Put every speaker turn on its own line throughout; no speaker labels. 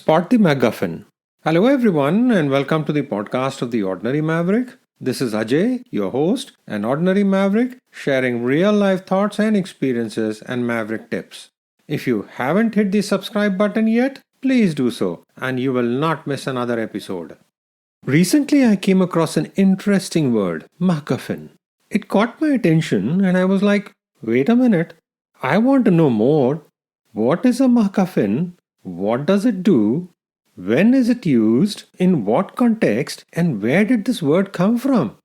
Spot the MacGuffin. Hello, everyone, and welcome to the podcast of The Ordinary Maverick. This is Ajay, your host, an ordinary maverick, sharing real life thoughts and experiences and maverick tips. If you haven't hit the subscribe button yet, please do so, and you will not miss another episode. Recently, I came across an interesting word, MacGuffin. It caught my attention, and I was like, wait a minute, I want to know more. What is a MacGuffin? What does it do? When is it used? In what context? And where did this word come from?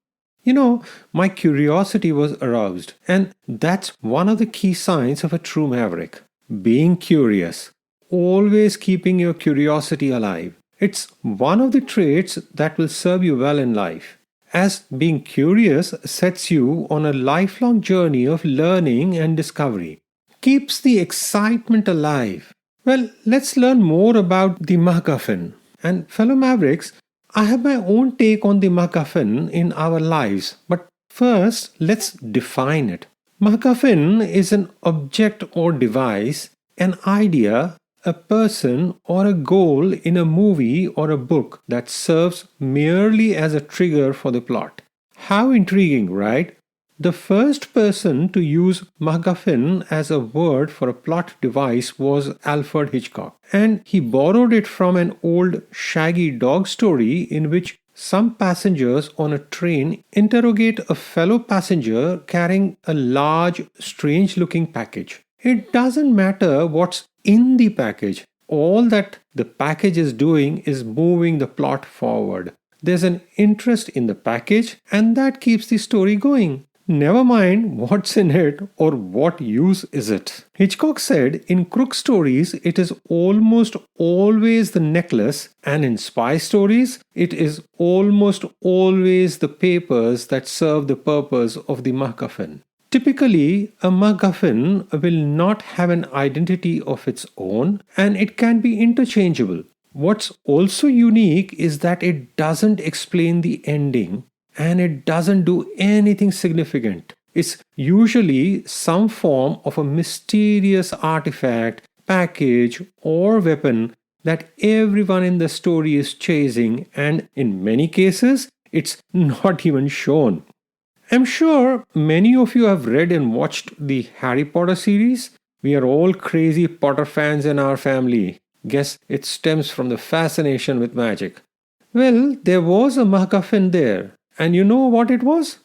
My curiosity was aroused, and that's one of the key signs of a true maverick. Being curious. Always keeping your curiosity alive. It's one of the traits that will serve you well in life. As being curious sets you on a lifelong journey of learning and discovery. Keeps the excitement alive. Well, let's learn more about the MacGuffin. And fellow Mavericks, I have my own take on the MacGuffin in our lives. But first, let's define it. MacGuffin is an object or device, an idea, a person, or a goal in a movie or a book that serves merely as a trigger for the plot. How intriguing, right? The first person to use MacGuffin as a word for a plot device was Alfred Hitchcock, and he borrowed it from an old shaggy dog story in which some passengers on a train interrogate a fellow passenger carrying a large, strange-looking package. It doesn't matter what's in the package. All that the package is doing is moving the plot forward. There's an interest in the package, and that keeps the story going. Never mind what's in it or what use is it. Hitchcock said in crook stories it is almost always the necklace, and in spy stories it is almost always the papers that serve the purpose of the MacGuffin. Typically, a MacGuffin will not have an identity of its own, and it can be interchangeable. What's also unique is that it doesn't explain the ending. And it doesn't do anything significant. It's usually some form of a mysterious artifact, package, or weapon that everyone in the story is chasing, and in many cases, it's not even shown. I'm sure many of you have read and watched the Harry Potter series. We are all crazy Potter fans in our family. Guess it stems from the fascination with magic. Well, there was a MacGuffin there. And you know what it was?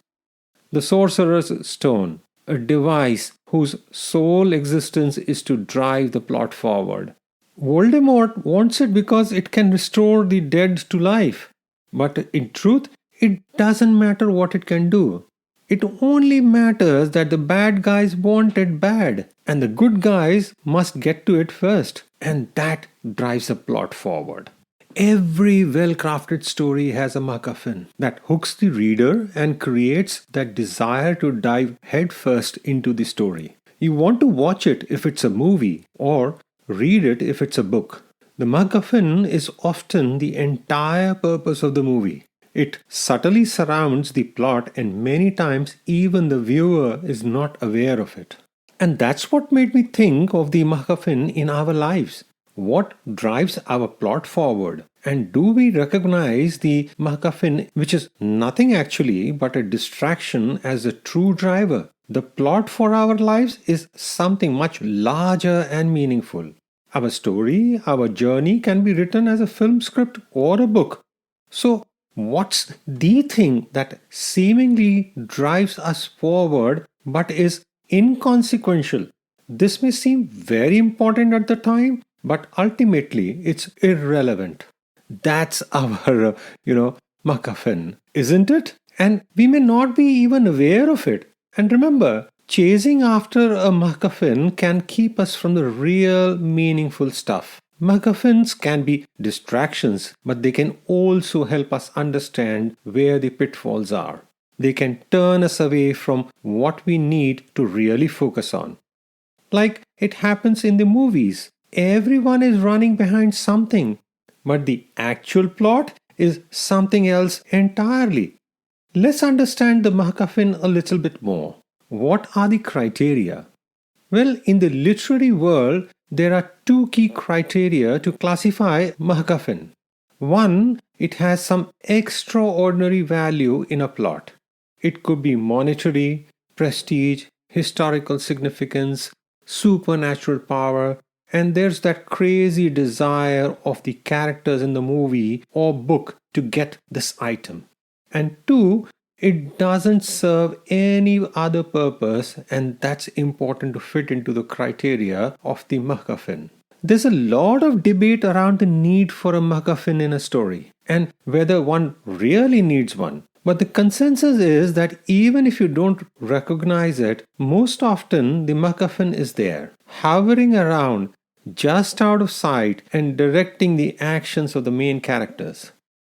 The Sorcerer's Stone, a device whose sole existence is to drive the plot forward. Voldemort wants it because it can restore the dead to life. But in truth, it doesn't matter what it can do. It only matters that the bad guys want it bad, and the good guys must get to it first. And that drives the plot forward. Every well-crafted story has a MacGuffin that hooks the reader and creates that desire to dive headfirst into the story. You want to watch it if it's a movie or read it if it's a book. The MacGuffin is often the entire purpose of the movie. It subtly surrounds the plot, and many times even the viewer is not aware of it. And that's what made me think of the MacGuffin in our lives. What drives our plot forward? And do we recognize the MacGuffin, which is nothing actually but a distraction, as a true driver? The plot for our lives is something much larger and meaningful. Our story, our journey can be written as a film script or a book. So, what's the thing that seemingly drives us forward but is inconsequential? This may seem very important at the time, but ultimately it's irrelevant. That's our, MacGuffin, isn't it? And we may not be even aware of it. And remember, chasing after a MacGuffin can keep us from the real meaningful stuff. MacGuffins can be distractions, but they can also help us understand where the pitfalls are. They can turn us away from what we need to really focus on. Like it happens in the movies. Everyone is running behind something, but the actual plot is something else entirely. Let's understand the MacGuffin a little bit more. What are the criteria? Well, in the literary world, There are two key criteria to classify MacGuffin. One, it has some extraordinary value in a plot. It could be monetary, prestige, historical significance, supernatural power, and there's that crazy desire of the characters in the movie or book to get this item. And two, it doesn't serve any other purpose, and that's important to fit into the criteria of the MacGuffin. There's a lot of debate around the need for a MacGuffin in a story and whether one really needs one. But the consensus is that even if you don't recognize it, most often the MacGuffin is there, hovering around just out of sight and directing the actions of the main characters.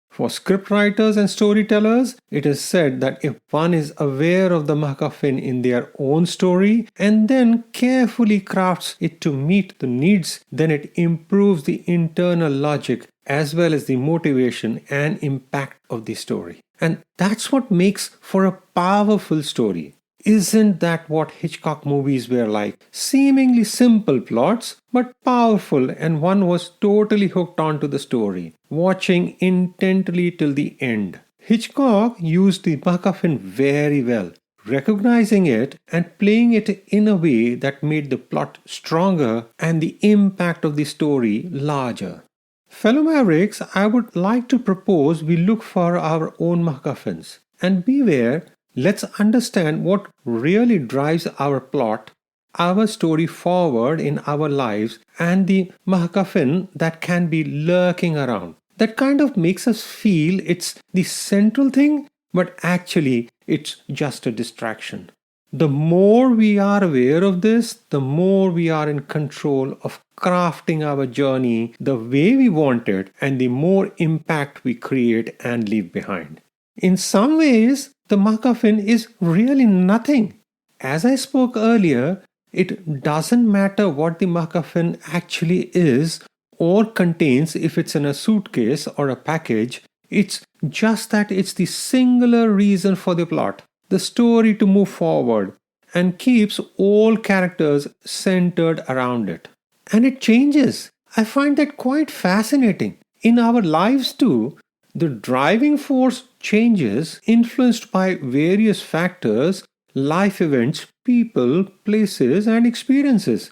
For scriptwriters and storytellers, it is said that if one is aware of the MacGuffin in their own story and then carefully crafts it to meet the needs, then it improves the internal logic as well as the motivation and impact of the story. And that's what makes for a powerful story. Isn't that what Hitchcock movies were like? Seemingly simple plots, but powerful, and one was totally hooked onto the story, watching intently till the end. Hitchcock used the MacGuffin very well, recognizing it and playing it in a way that made the plot stronger and the impact of the story larger. Fellow Mavericks, I would like to propose we look for our own MacGuffins. And beware, let's understand what really drives our plot, our story forward in our lives, and the MacGuffin that can be lurking around. That kind of makes us feel it's the central thing, but actually it's just a distraction. The more we are aware of this, the more we are in control of crafting our journey the way we want it, and the more impact we create and leave behind. In some ways, the MacGuffin is really nothing. As I spoke earlier, it doesn't matter what the MacGuffin actually is or contains, if it's in a suitcase or a package. It's just that it's the singular reason for the plot, the story to move forward, and keeps all characters centered around it. And it changes. I find that quite fascinating. In our lives too, the driving force changes, influenced by various factors, life events, people, places, and experiences.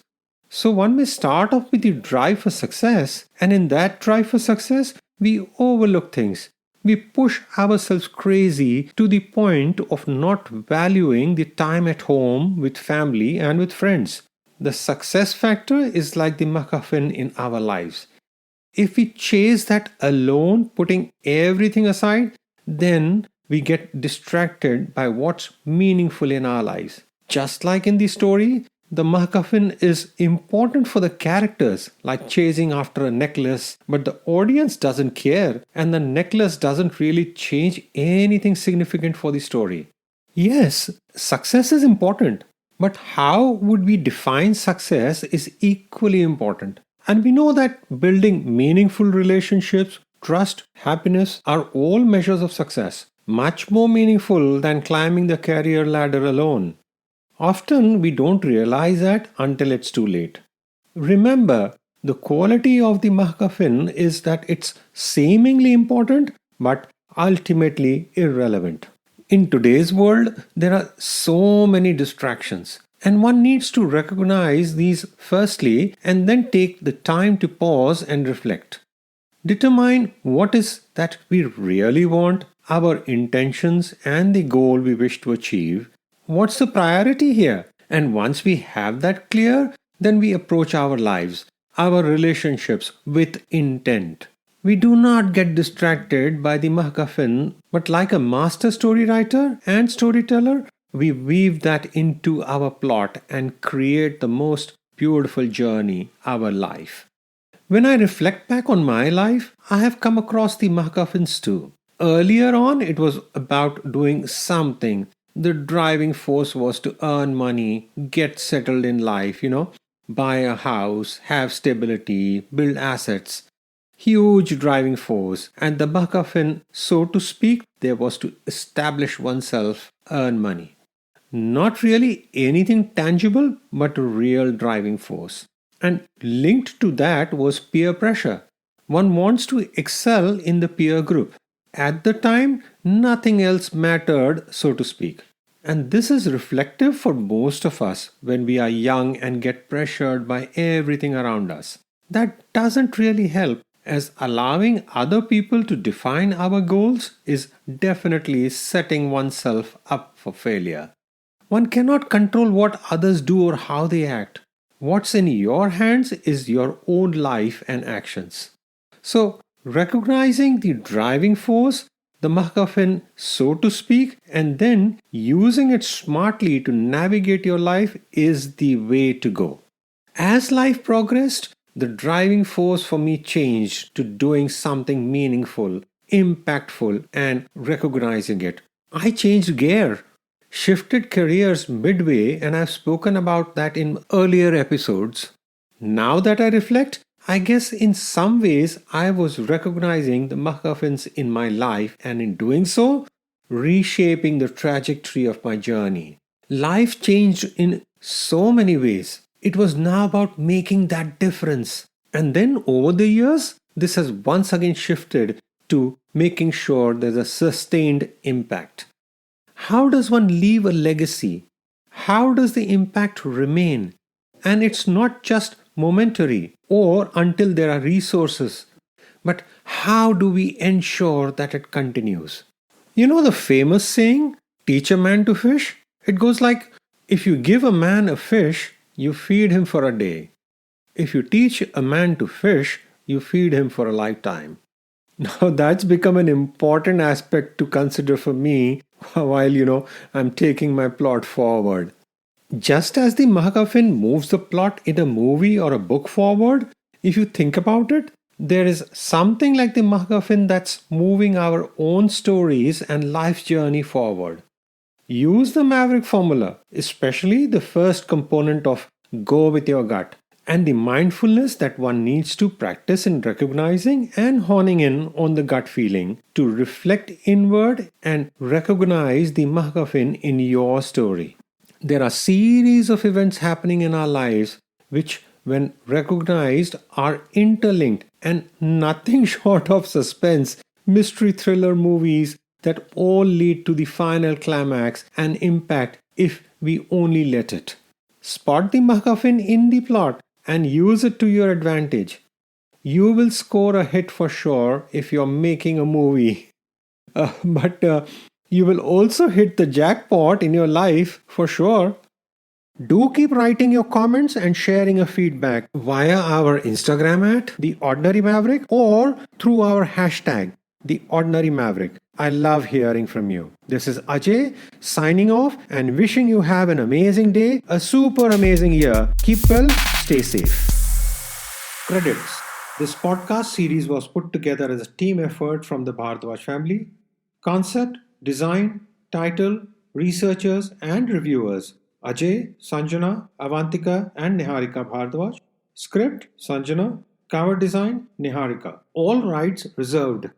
So one may start off with the drive for success, and in that drive for success, we overlook things. We push ourselves crazy to the point of not valuing the time at home with family and with friends. The success factor is like the MacGuffin in our lives. If we chase that alone, putting everything aside, then we get distracted by what's meaningful in our lives. Just like in the story, the MacGuffin is important for the characters, like chasing after a necklace, but the audience doesn't care, and the necklace doesn't really change anything significant for the story. Yes, success is important, but how would we define success is equally important. And we know that building meaningful relationships, trust, happiness are all measures of success, much more meaningful than climbing the career ladder alone. Often we don't realize that until it's too late. Remember, the quality of the MacGuffin is that it's seemingly important but ultimately irrelevant. In today's world, there are so many distractions, and one needs to recognize these firstly and then take the time to pause and reflect. Determine what is that we really want, our intentions, and the goal we wish to achieve. What's the priority here? And once we have that clear, then we approach our lives, our relationships with intent. We do not get distracted by the MacGuffin, but like a master story writer and storyteller, we weave that into our plot and create the most beautiful journey, our life. When I reflect back on my life, I have come across the MacGuffins too. Earlier on, it was about doing something. The driving force was to earn money, get settled in life, buy a house, have stability, build assets. Huge driving force. And the MacGuffin, so to speak, there was to establish oneself, earn money. Not really anything tangible, but a real driving force. And linked to that was peer pressure. One wants to excel in the peer group. At the time, nothing else mattered, so to speak. And this is reflective for most of us when we are young and get pressured by everything around us. That doesn't really help, as allowing other people to define our goals is definitely setting oneself up for failure. One cannot control what others do or how they act. What's in your hands is your own life and actions. So, recognizing the driving force, the MacGuffin, so to speak, and then using it smartly to navigate your life is the way to go. As life progressed, the driving force for me changed to doing something meaningful, impactful, and recognizing it. I changed gear, shifted careers midway, and I've spoken about that in earlier episodes. Now that I reflect, I guess in some ways I was recognizing the MacGuffins in my life and in doing so, reshaping the trajectory of my journey. Life changed in so many ways. It was now about making that difference. And then over the years, this has once again shifted to making sure there's a sustained impact. How does one leave a legacy? How does the impact remain? And it's not just momentary or until there are resources, but how do we ensure that it continues? You know the famous saying, teach a man to fish? It goes like, if you give a man a fish, you feed him for a day. If you teach a man to fish, you feed him for a lifetime. Now that's become an important aspect to consider for me while I'm taking my plot forward. Just as the MacGuffin moves the plot in a movie or a book forward, if you think about it, there is something like the MacGuffin that's moving our own stories and life's journey forward. Use the Maverick formula, especially the first component of go with your gut, and the mindfulness that one needs to practice in recognizing and honing in on the gut feeling to reflect inward and recognize the MacGuffin in your story. There are series of events happening in our lives which, when recognized, are interlinked and nothing short of suspense, mystery thriller movies that all lead to the final climax and impact if we only let it. Spot the MacGuffin in the plot and use it to your advantage. You will score a hit for sure if you're making a movie. But you will also hit the jackpot in your life for sure. Do keep writing your comments and sharing your feedback via our Instagram at The Ordinary Maverick or through our hashtag The Ordinary Maverick. I love hearing from you. This is Ajay signing off and wishing you have an amazing day, a super amazing year. Keep well, stay safe. Credits. This podcast series was put together as a team effort from the Bhardwaj family. Concept, design, title, researchers and reviewers Ajay, Sanjana, Avantika and Niharika Bhardwaj. Script, Sanjana. Cover design, Niharika. All rights reserved.